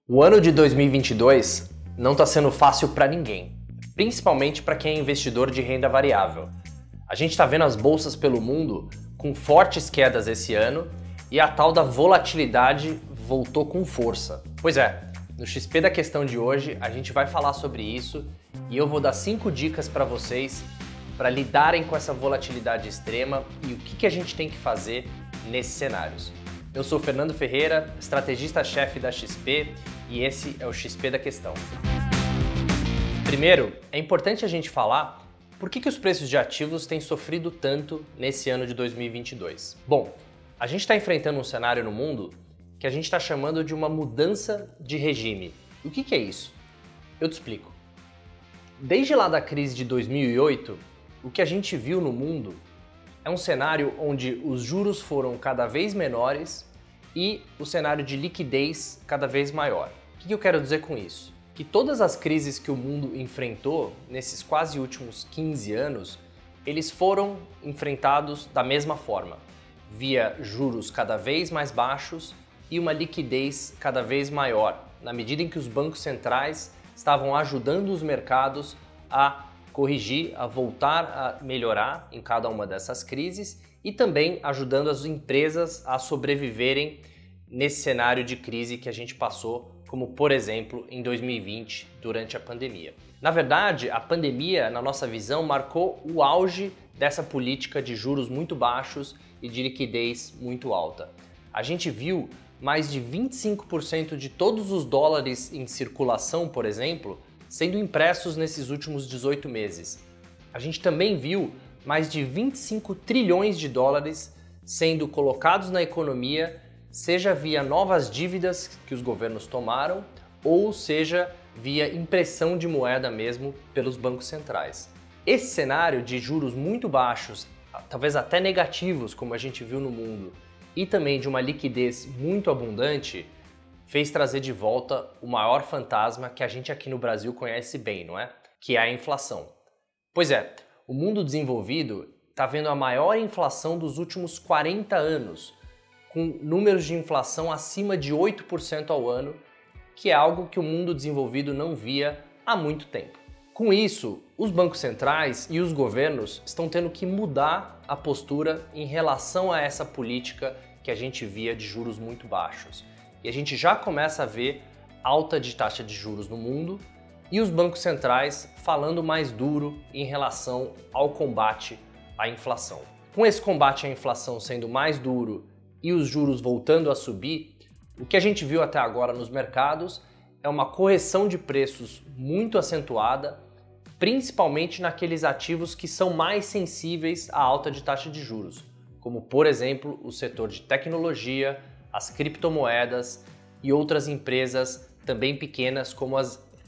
O ano de 2022 não está sendo fácil para ninguém, principalmente para quem é investidor de renda variável. A gente está vendo as bolsas pelo mundo com fortes quedas esse ano e a tal da volatilidade voltou com força. Pois é, no XP da Questão de hoje a gente vai falar sobre isso e eu vou dar 5 dicas para vocês para lidarem com essa volatilidade extrema e o que a gente tem que fazer nesses cenários. Eu sou Fernando Ferreira, estrategista-chefe da XP, e esse é o XP da Questão. Primeiro, é importante a gente falar por que os preços de ativos têm sofrido tanto nesse ano de 2022. Bom, a gente está enfrentando um cenário no mundo que a gente está chamando de uma mudança de regime. O que é isso? Eu te explico. Desde lá da crise de 2008, o que a gente viu no mundo é um cenário onde os juros foram cada vez menores e o cenário de liquidez cada vez maior. O que eu quero dizer com isso? Que todas as crises que o mundo enfrentou nesses quase últimos 15 anos, eles foram enfrentados da mesma forma, via juros cada vez mais baixos e uma liquidez cada vez maior, na medida em que os bancos centrais estavam ajudando os mercados a corrigir, a voltar a melhorar em cada uma dessas crises e também ajudando as empresas a sobreviverem nesse cenário de crise que a gente passou, como por exemplo em 2020, durante a pandemia. Na verdade, a pandemia, na nossa visão, marcou o auge dessa política de juros muito baixos e de liquidez muito alta. A gente viu mais de 25% de todos os dólares em circulação, por exemplo, sendo impressos nesses últimos 18 meses. A gente também viu mais de 25 trilhões de dólares sendo colocados na economia, seja via novas dívidas que os governos tomaram, ou seja via impressão de moeda mesmo pelos bancos centrais. Esse cenário de juros muito baixos, talvez até negativos, como a gente viu no mundo, e também de uma liquidez muito abundante, fez trazer de volta o maior fantasma que a gente aqui no Brasil conhece bem, não é? Que é a inflação. Pois é, o mundo desenvolvido está vendo a maior inflação dos últimos 40 anos, com números de inflação acima de 8% ao ano, que é algo que o mundo desenvolvido não via há muito tempo. Com isso, os bancos centrais e os governos estão tendo que mudar a postura em relação a essa política que a gente via de juros muito baixos. E a gente já começa a ver alta de taxa de juros no mundo e os bancos centrais falando mais duro em relação ao combate à inflação. Com esse combate à inflação sendo mais duro e os juros voltando a subir, o que a gente viu até agora nos mercados é uma correção de preços muito acentuada, principalmente naqueles ativos que são mais sensíveis à alta de taxa de juros, como por exemplo o setor de tecnologia, as criptomoedas e outras empresas também pequenas como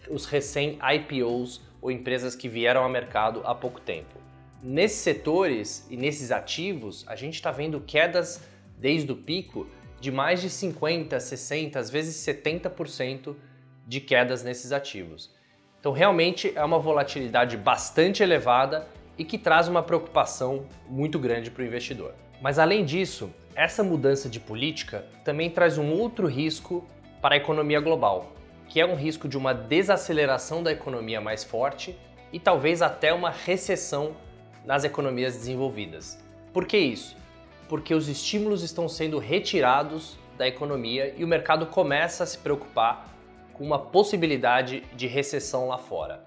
os recém-IPOs ou empresas que vieram ao mercado há pouco tempo. Nesses setores e nesses ativos, a gente está vendo quedas desde o pico de mais de 50%, 60%, às vezes 70% de quedas nesses ativos. Então realmente é uma volatilidade bastante elevada e que traz uma preocupação muito grande para o investidor. Mas além disso, essa mudança de política também traz um outro risco para a economia global, que é um risco de uma desaceleração da economia mais forte e talvez até uma recessão nas economias desenvolvidas. Por que isso? Porque os estímulos estão sendo retirados da economia e o mercado começa a se preocupar com uma possibilidade de recessão lá fora.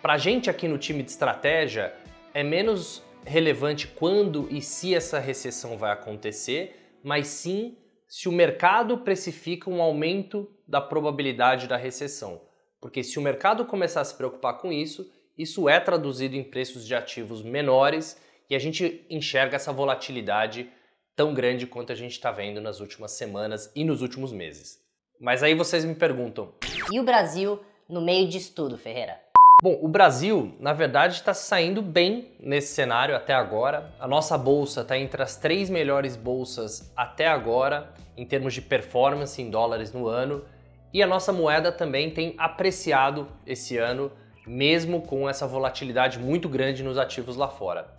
Para a gente aqui no time de estratégia, é menos relevante quando e se essa recessão vai acontecer, mas sim se o mercado precifica um aumento da probabilidade da recessão. Porque se o mercado começar a se preocupar com isso, isso é traduzido em preços de ativos menores e a gente enxerga essa volatilidade tão grande quanto a gente está vendo nas últimas semanas e nos últimos meses. Mas aí vocês me perguntam: e o Brasil no meio disso tudo, Ferreira? Bom, o Brasil, na verdade, está saindo bem nesse cenário até agora. A nossa bolsa está entre as 3 melhores bolsas até agora, em termos de performance em dólares no ano. E a nossa moeda também tem apreciado esse ano, mesmo com essa volatilidade muito grande nos ativos lá fora.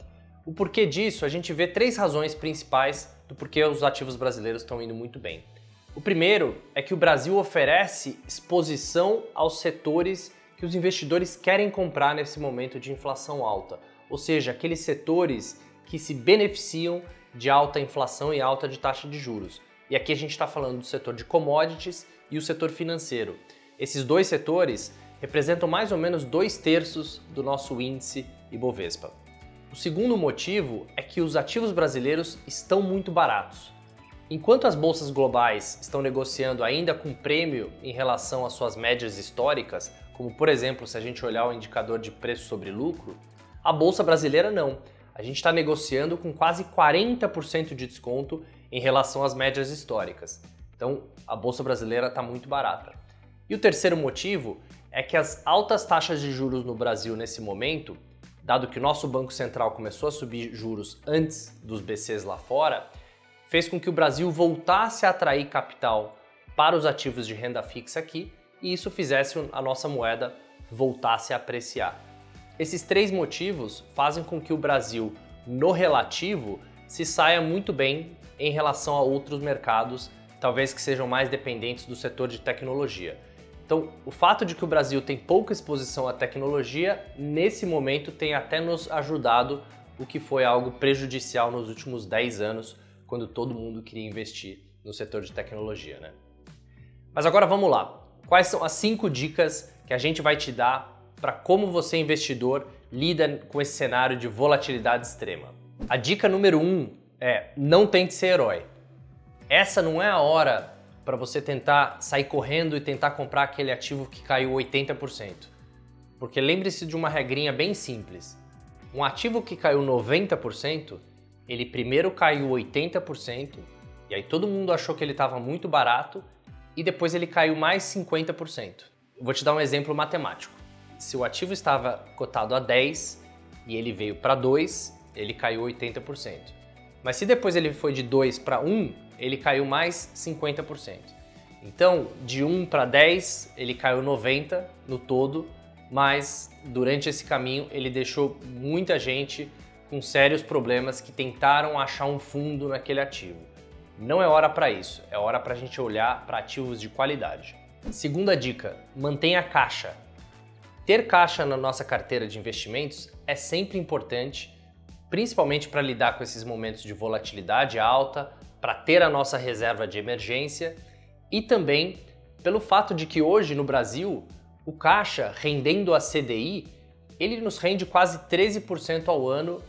O porquê disso, a gente vê 3 razões principais do porquê os ativos brasileiros estão indo muito bem. O primeiro é que o Brasil oferece exposição aos setores que os investidores querem comprar nesse momento de inflação alta, ou seja, aqueles setores que se beneficiam de alta inflação e alta de taxa de juros. E aqui a gente está falando do setor de commodities e o setor financeiro. Esses dois setores representam mais ou menos 2/3 do nosso índice Ibovespa. O segundo motivo é que os ativos brasileiros estão muito baratos. Enquanto as bolsas globais estão negociando ainda com prêmio em relação às suas médias históricas, como por exemplo se a gente olhar o indicador de preço sobre lucro, a bolsa brasileira não. A gente está negociando com quase 40% de desconto em relação às médias históricas. Então a bolsa brasileira está muito barata. E o terceiro motivo é que as altas taxas de juros no Brasil nesse momento, dado que o nosso Banco Central começou a subir juros antes dos BCs lá fora, fez com que o Brasil voltasse a atrair capital para os ativos de renda fixa aqui e isso fizesse a nossa moeda voltasse a apreciar. Esses três motivos fazem com que o Brasil, no relativo, se saia muito bem em relação a outros mercados, talvez que sejam mais dependentes do setor de tecnologia. Então, o fato de que o Brasil tem pouca exposição à tecnologia, nesse momento tem até nos ajudado, o que foi algo prejudicial nos últimos 10 anos, quando todo mundo queria investir no setor de tecnologia, né? Mas agora vamos lá. Quais são as 5 dicas que a gente vai te dar para como você, investidor, lida com esse cenário de volatilidade extrema? A dica número 1 é: não tente ser herói. Essa não é a hora para você tentar sair correndo e tentar comprar aquele ativo que caiu 80%. Porque lembre-se de uma regrinha bem simples. Um ativo que caiu 90%, ele primeiro caiu 80%, e aí todo mundo achou que ele estava muito barato, e depois ele caiu mais 50%. Eu vou te dar um exemplo matemático. Se o ativo estava cotado a 10 e ele veio para 2, ele caiu 80%. Mas se depois ele foi de 2 para 1, ele caiu mais 50%. Então, de 1 para 10, ele caiu 90% no todo, mas durante esse caminho ele deixou muita gente com sérios problemas que tentaram achar um fundo naquele ativo. Não é hora para isso, é hora para a gente olhar para ativos de qualidade. Segunda dica, mantenha caixa. Ter caixa na nossa carteira de investimentos é sempre importante, principalmente para lidar com esses momentos de volatilidade alta, para ter a nossa reserva de emergência e também pelo fato de que hoje no Brasil o caixa rendendo a CDI, ele nos rende quase 13% ao ano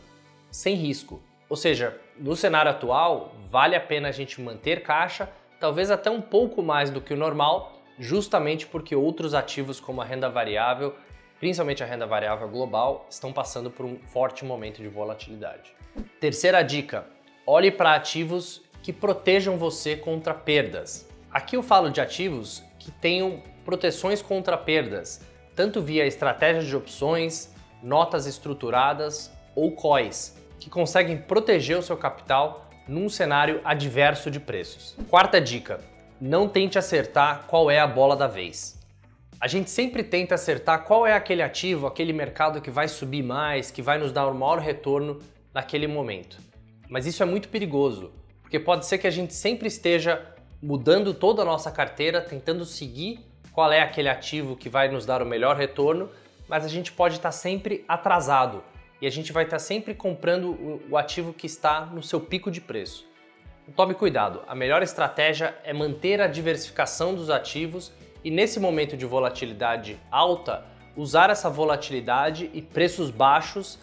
sem risco. Ou seja, no cenário atual, vale a pena a gente manter caixa, talvez até um pouco mais do que o normal, justamente porque outros ativos como a renda variável, principalmente a renda variável global, estão passando por um forte momento de volatilidade. Terceira dica, olhe para ativos que protejam você contra perdas. Aqui eu falo de ativos que tenham proteções contra perdas, tanto via estratégias de opções, notas estruturadas ou COIs, que conseguem proteger o seu capital num cenário adverso de preços. Quarta dica, não tente acertar qual é a bola da vez. A gente sempre tenta acertar qual é aquele ativo, aquele mercado que vai subir mais, que vai nos dar o maior retorno naquele momento. Mas isso é muito perigoso, porque pode ser que a gente sempre esteja mudando toda a nossa carteira, tentando seguir qual é aquele ativo que vai nos dar o melhor retorno, mas a gente pode estar sempre atrasado e a gente vai estar sempre comprando o ativo que está no seu pico de preço. Tome cuidado, a melhor estratégia é manter a diversificação dos ativos e nesse momento de volatilidade alta, usar essa volatilidade e preços baixos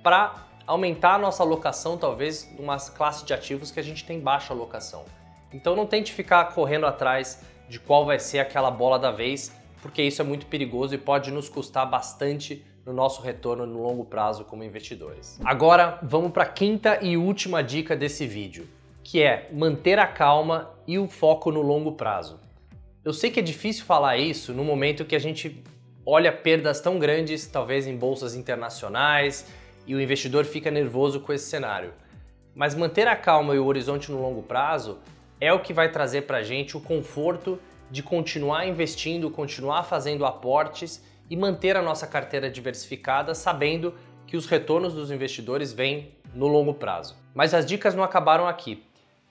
para aumentar a nossa alocação, talvez, numa classe de ativos que a gente tem baixa alocação. Então não tente ficar correndo atrás de qual vai ser aquela bola da vez, porque isso é muito perigoso e pode nos custar bastante no nosso retorno no longo prazo como investidores. Agora vamos para a quinta e última dica desse vídeo, que é manter a calma e o foco no longo prazo. Eu sei que é difícil falar isso no momento que a gente olha perdas tão grandes, talvez em bolsas internacionais, e o investidor fica nervoso com esse cenário. Mas manter a calma e o horizonte no longo prazo é o que vai trazer para a gente o conforto de continuar investindo, continuar fazendo aportes e manter a nossa carteira diversificada, sabendo que os retornos dos investidores vêm no longo prazo. Mas as dicas não acabaram aqui.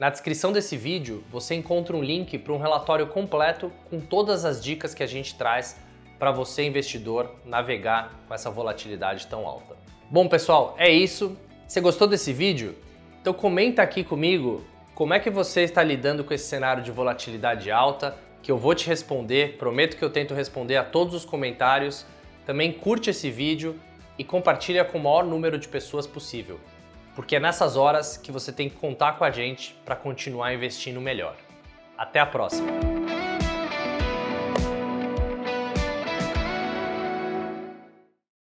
Na descrição desse vídeo você encontra um link para um relatório completo com todas as dicas que a gente traz para você, investidor, navegar com essa volatilidade tão alta. Bom, pessoal, é isso. Você gostou desse vídeo? Então comenta aqui comigo como é que você está lidando com esse cenário de volatilidade alta, que eu vou te responder, prometo que eu tento responder a todos os comentários. Também curte esse vídeo e compartilha com o maior número de pessoas possível, porque é nessas horas que você tem que contar com a gente para continuar investindo melhor. Até a próxima!